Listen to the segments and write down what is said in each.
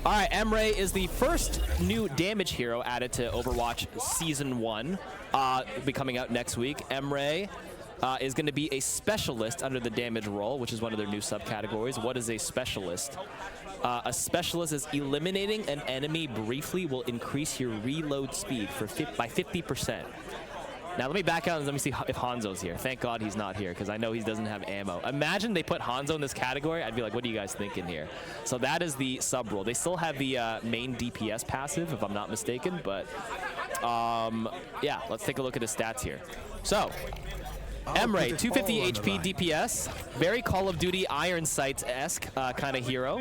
All right, Emre is the first new damage hero added to Overwatch Season 1. Be coming out next week. Emre is going to be a specialist under the damage role, which is one of their new subcategories. What is a specialist? A specialist is eliminating an enemy briefly will increase your reload speed by 50%. Now let me back out and let me see if Hanzo's here. Thank God he's not here because I know he doesn't have ammo. Imagine they put Hanzo in this category. I'd be like, what are you guys thinking here? So that is the sub role. They still have the main DPS passive, if I'm not mistaken. But yeah, let's take a look at his stats here. So Emre, 250 HP DPS, very Call of Duty Iron Sights-esque kind of hero,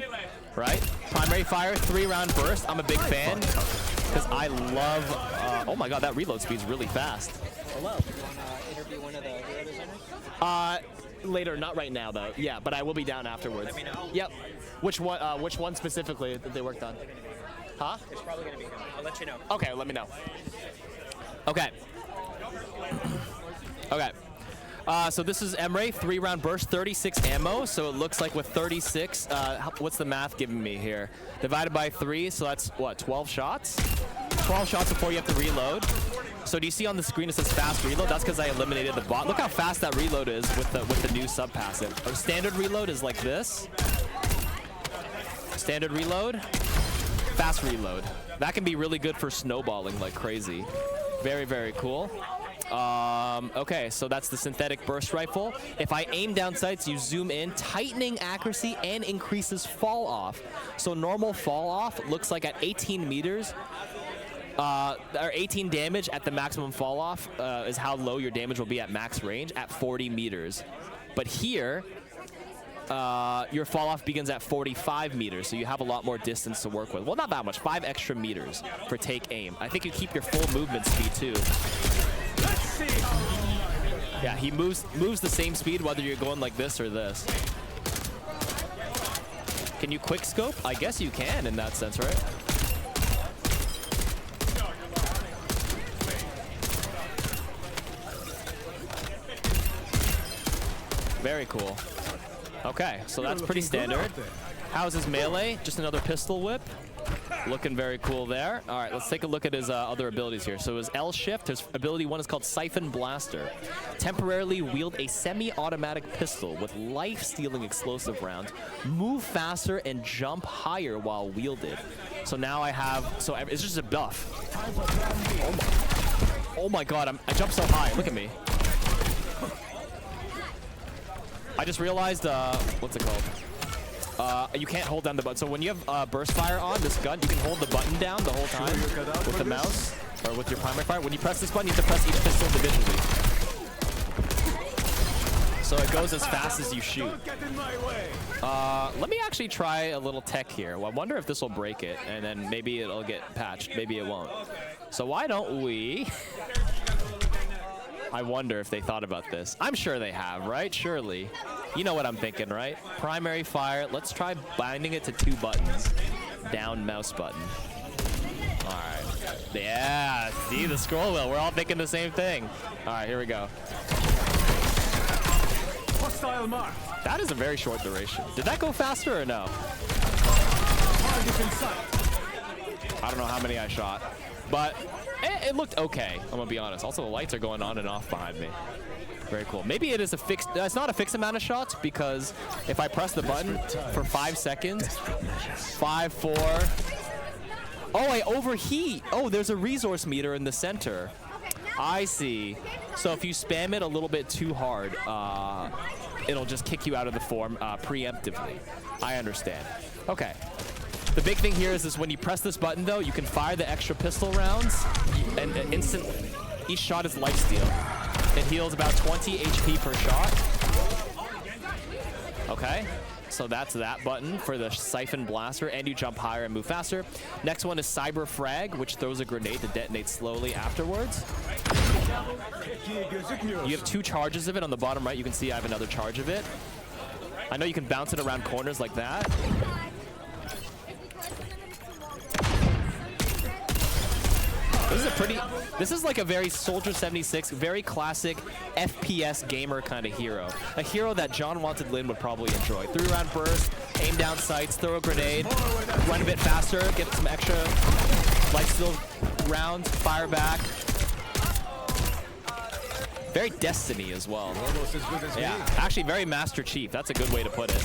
right? Primary fire, 3-round burst. I'm a big fan because I love. Oh my God, that reload speed's really fast. Hello. You want to interview one of the hero designers? Later, not right now though. Yeah, but I will be down afterwards. Let me know. Yep. Which one specifically that they worked on? Huh? It's probably gonna be him. I'll let you know. Okay, let me know. Okay. Okay. So this is Emre, 3-round burst, 36 ammo. So it looks like with 36, what's the math giving me here? Divided by 3, so that's what, 12 shots? 12 shots before you have to reload. So do you see on the screen it says fast reload? That's because I eliminated the bot. Look how fast that reload is with the new sub passive. Our standard reload is like this. Standard reload, fast reload. That can be really good for snowballing like crazy. Very, very cool. Okay, so that's the synthetic burst rifle. If I aim down sights, you zoom in, tightening accuracy and increases fall off. So normal fall off looks like at 18 meters, or 18 damage at the maximum fall off is how low your damage will be at max range at 40 meters. But here, your fall off begins at 45 meters, so you have a lot more distance to work with. Well, not that much, 5 extra meters for take aim. I think you keep your full movement speed too. Yeah, he moves the same speed whether you're going like this or this. Can you quick scope? I guess you can in that sense, right? Very cool. Okay, so that's pretty standard. How's his melee? Just another pistol whip. Looking very cool there. All right, let's take a look at his other abilities here. So his L shift, his ability 1 is called Siphon Blaster. Temporarily wield a semi-automatic pistol with life-stealing explosive rounds. Move faster and jump higher while wielded. So now I have, so it's just a buff. Oh my God, I jumped so high. Look at me. I just realized, what's it called? You can't hold down the button. So when you have burst fire on this gun, you can hold the button down the whole time with the mouse or with your primary fire. When you press this button, you have to press each pistol individually. So it goes as fast as you shoot. Let me actually try a little tech here. Well, I wonder if this will break it, and then maybe it'll get patched. Maybe it won't. So why don't we... I wonder if they thought about this. I'm sure they have, right? Surely. You know what I'm thinking, right? Primary fire. Let's try binding it to 2 buttons. Down mouse button. All right. Yeah, see the scroll wheel. We're all thinking the same thing. All right, here we go. Hostile mark. That is a very short duration. Did that go faster or no? I don't know how many I shot, but it looked okay, I'm gonna be honest. Also, the lights are going on and off behind me. Very cool. Maybe it is a fixed, it's not a fixed amount of shots because if I press the button for 5 seconds, 5, 4. Oh, I overheat. Oh, there's a resource meter in the center. I see. So if you spam it a little bit too hard, it'll just kick you out of the form preemptively. I understand. Okay. The big thing here is when you press this button, though, you can fire the extra pistol rounds, and instantly, each shot is lifesteal. It heals about 20 HP per shot. Okay, so that's that button for the Siphon Blaster, and you jump higher and move faster. Next one is Cyber Frag, which throws a grenade to detonate slowly afterwards. You have 2 charges of it on the bottom right. You can see I have another charge of it. I know you can bounce it around corners like that. This is like a very Soldier 76, very classic FPS gamer kind of hero. A hero that John Wanted Lin would probably enjoy. 3-round burst, Aim down sights, throw a grenade, run a bit faster, get some extra lifesteal rounds, fire back. Very Destiny as well. Yeah, actually very Master Chief. That's a good way to put it.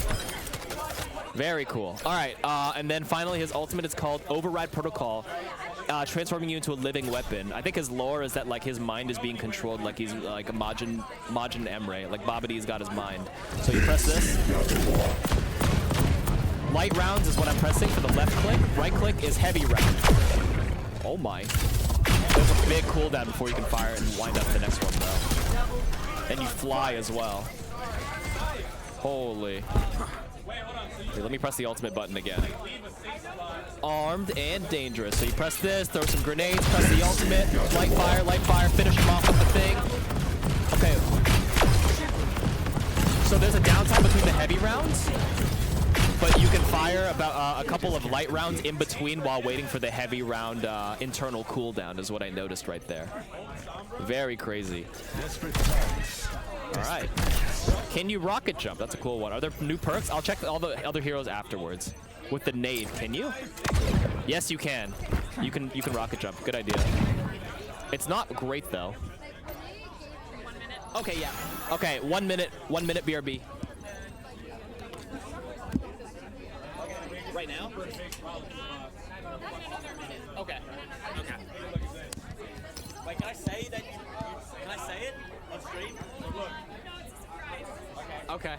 Very cool. All right, and then finally his ultimate is called Override Protocol, transforming you into a living weapon. I think his lore is that like his mind is being controlled like he's like a Majin Emre. Like Babidi's got his mind. So you press this. Light rounds is what I'm pressing for the left click. Right click is heavy round. Oh my. There's a big cooldown before you can fire and wind up the next one though. And you fly as well. Holy. Okay, let me press the ultimate button again. Armed and dangerous. So you press this, throw some grenades, press the ultimate, light fire, finish him off with the thing. Okay. So there's a downtime between the heavy rounds, but you can fire about a couple of light rounds in between while waiting for the heavy round internal cooldown is what I noticed right there. Very crazy. All right. Can you rocket jump? That's a cool one. Are there new perks? I'll check all the other heroes afterwards. With the nade, can you? Yes, you can. You can rocket jump. Good idea. It's not great though. Okay, yeah. Okay, 1 minute BRB. Right now? Okay. Okay. Wait, can I say that? Can I say it on stream? Look. Okay.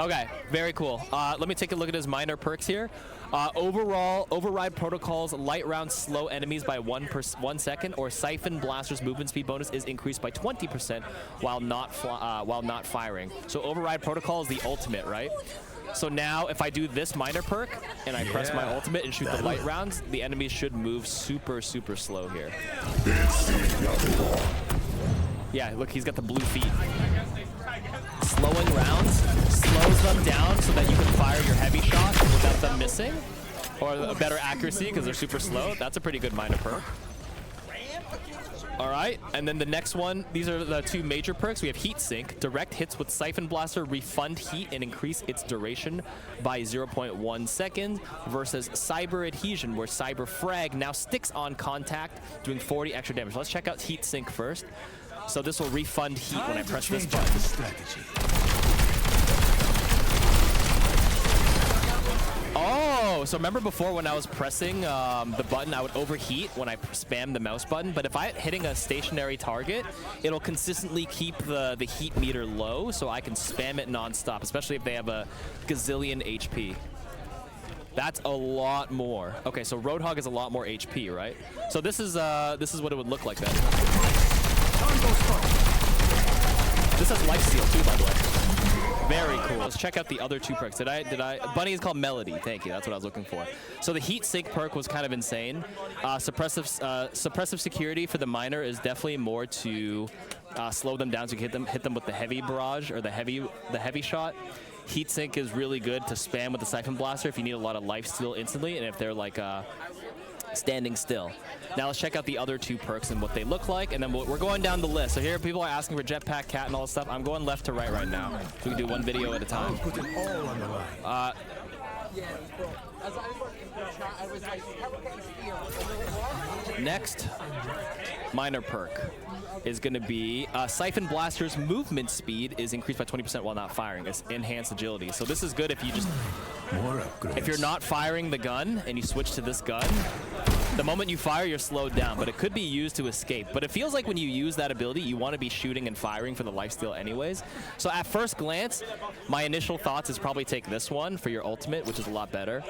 Okay, very cool. Let me take a look at his minor perks here. Overall, Override Protocol's light rounds slow enemies by 1 second, or Siphon Blaster's movement speed bonus is increased by 20% while not firing. So Override Protocol is the ultimate, right? So now if I do this minor perk and I press my ultimate and shoot the light rounds, the enemies should move super slow here. Yeah, look, he's got the blue feet. Slowing rounds slows them down so that you can fire your heavy shots without them missing, or a better accuracy because they're super slow. That's a pretty good minor perk. All right, and then the next one, these are the two major perks. We have Heat Sink. Direct hits with Siphon Blaster refund heat and increase its duration by 0.1 second, versus Cyber Adhesion, where Cyber Frag now sticks on contact, doing 40 extra damage. Let's check out Heat Sink first. So this will refund heat when I press this button. Oh, so remember before when I was pressing the button, I would overheat when I spam the mouse button, but if I'm hitting a stationary target, it'll consistently keep the heat meter low, so I can spam it non-stop, especially if they have a gazillion HP. That's a lot more. Okay, so Roadhog is a lot more HP, right? So this is what it would look like then. This has lifesteal too, by the way. Very cool. Let's check out the other two perks. Did I? Bunny is called Melody. Thank you. That's what I was looking for. So the Heat Sink perk was kind of insane. Suppressive security for the miner is definitely more to slow them down so you can hit them with the heavy barrage or the heavy shot. Heat Sink is really good to spam with the Siphon Blaster if you need a lot of lifesteal instantly, and if they're like standing still. Now let's check out the other two perks and what they look like, and then we're going down the list. So here people are asking for Jetpack Cat and all this stuff. I'm going left to right now. So we can do one video at a time. Next minor perk is going to be Siphon Blaster's movement speed is increased by 20% while not firing. It's enhanced agility. So this is good if you just, if you're not firing the gun and you switch to this gun, the moment you fire, you're slowed down, but it could be used to escape. But it feels like when you use that ability, you want to be shooting and firing for the lifesteal anyways. So at first glance, my initial thoughts is probably take this one for your ultimate, which is a lot better.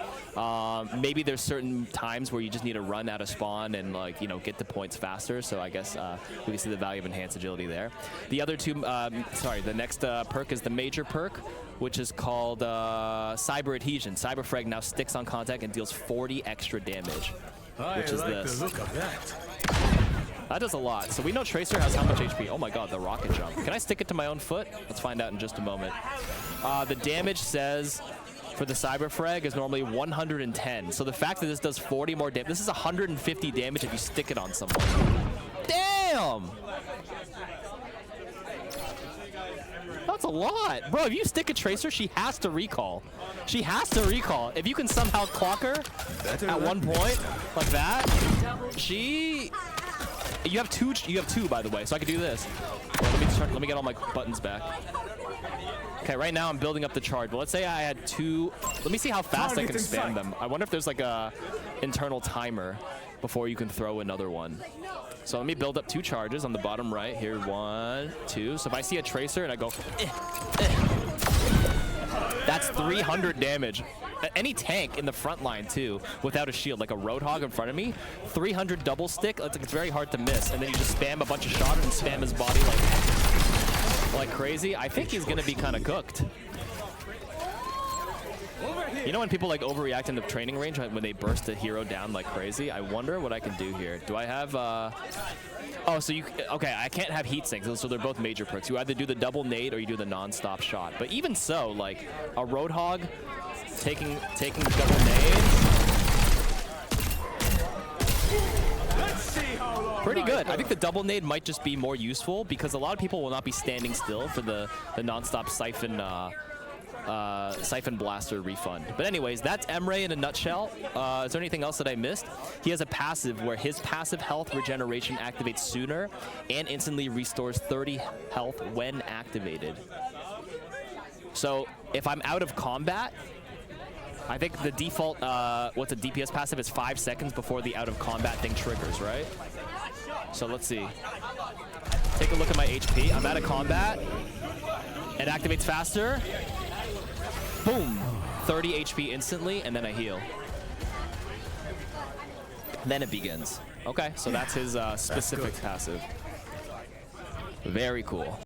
Maybe there's certain times where you just need to run out of spawn and get the points faster. So I guess we can see the value of enhanced agility there. The other two, the next perk is the major perk, which is called Cyber Adhesion. Cyber Frag now sticks on contact and deals 40 extra damage. Which is this. The look of that does a lot. So we know Tracer has how much HP? Oh my god, the rocket jump. Can I stick it to my own foot? Let's find out in just a moment. The damage says for the Cyber Frag is normally 110. So the fact that this does 40 more damage, this is 150 damage if you stick it on someone. Damn! That's a lot. Bro, if you stick a Tracer, she has to recall. She has to recall. If you can somehow clock her at one point like that, you have two, by the way, so I could do this. Let me get all my buttons back. Okay, right now I'm building up the charge, but let's say I had two. Let me see how fast I can spam them. I wonder if there's like a internal timer before you can throw another one. So let me build up 2 charges on the bottom right. Here, 1, 2. So if I see a Tracer and I go, that's 300 damage. Any tank in the front line too, without a shield, like a Roadhog in front of me, 300 double stick, it's very hard to miss. And then you just spam a bunch of shots and spam his body like crazy. I think he's gonna be kind of cooked. You know when people like overreact in the training range when they burst a hero down like crazy? I wonder what I can do here. Do I have, oh, so okay, I can't have heat sinks, so they're both major perks. You either do the double nade or you do the non-stop shot. But even so, like a Roadhog taking the double nade. Pretty good. I think the double nade might just be more useful because a lot of people will not be standing still for the non-stop siphon blaster refund. But anyways, that's Emre in a nutshell. Is there anything else that I missed? He has a passive where his passive health regeneration activates sooner and instantly restores 30 health when activated. So if I'm out of combat, I think the default, what's a DPS passive is 5 seconds before the out of combat thing triggers, right? So let's see. Take a look at my HP. I'm out of combat. It activates faster. Boom. 30 HP instantly, and then I heal. Then it begins. Okay, so that's his specific passive. Very cool.